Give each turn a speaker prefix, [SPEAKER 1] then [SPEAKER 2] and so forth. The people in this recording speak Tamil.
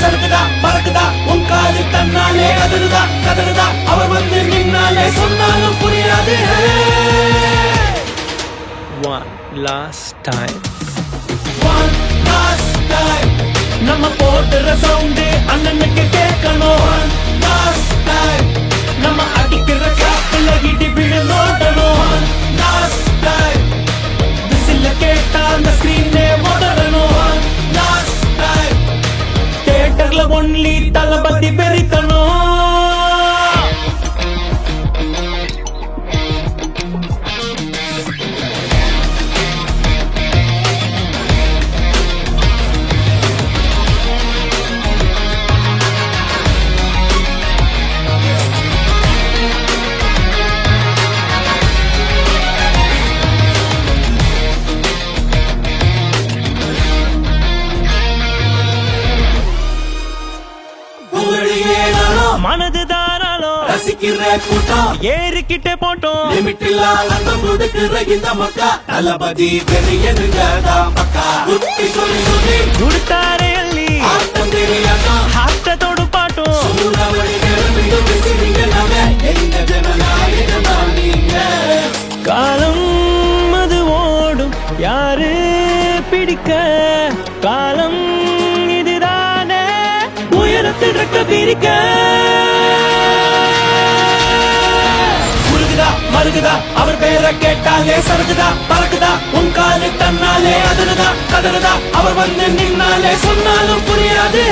[SPEAKER 1] சறுக்குதா பறக்குதா உன் காது தன்னாலே கதறுதா கதறுதா அவர் வந்து நின்னாலே சொன்னாலும் புரியாது.
[SPEAKER 2] One last time.
[SPEAKER 1] One last time. நம்ம போடுற சவுண்டு அண்ணனுக்கு கேட்கணும். One last time. நம்ம அடிக்கிற காப்புல இடி விழுந்தோடணும். One last time. விசில கேட்டா அந்த ஸ்கிரீனே உடறணும். One last time. தியேட்டர்ல ஒன்லி தளபதி வெறித்தணும்.
[SPEAKER 2] மனது தாராளம்
[SPEAKER 1] ரசிக்கிற கூட்டம்
[SPEAKER 2] ஏறிக்கிட்டே போட்டோம்.
[SPEAKER 1] லிமிட் இல்ல அந்தம் கொடுக்கிற இந்த மக்கா தளபதி பெரியனுங்க தான் பக்கா. குட்டி சொல்லி சொல்லி
[SPEAKER 2] கொடுத்தாரே அள்ளி
[SPEAKER 1] ஆட்டம் தெரியாதான்
[SPEAKER 2] ஆட்டத்தோடு பாட்டும்.
[SPEAKER 1] சூறாவளி கிளம்பிட்டு பேசுறீங்க நாங்க எங்க ஜனநாயகம் தான் நீங்க.
[SPEAKER 2] காலம் அது ஓடும் யாரு பிடிக்க காலம் இதுதானே உயரத்தில் ரெக்க பிரிக்க.
[SPEAKER 1] முருகுதா மருகுதா அவர் பேரை கேட்டாலே சறுக்குதா பறக்குதா உன் காலு தன்னாலே அதிருதா கதறுதா அவர் வந்து நின்னாலே சொன்னாலும் புரியாது.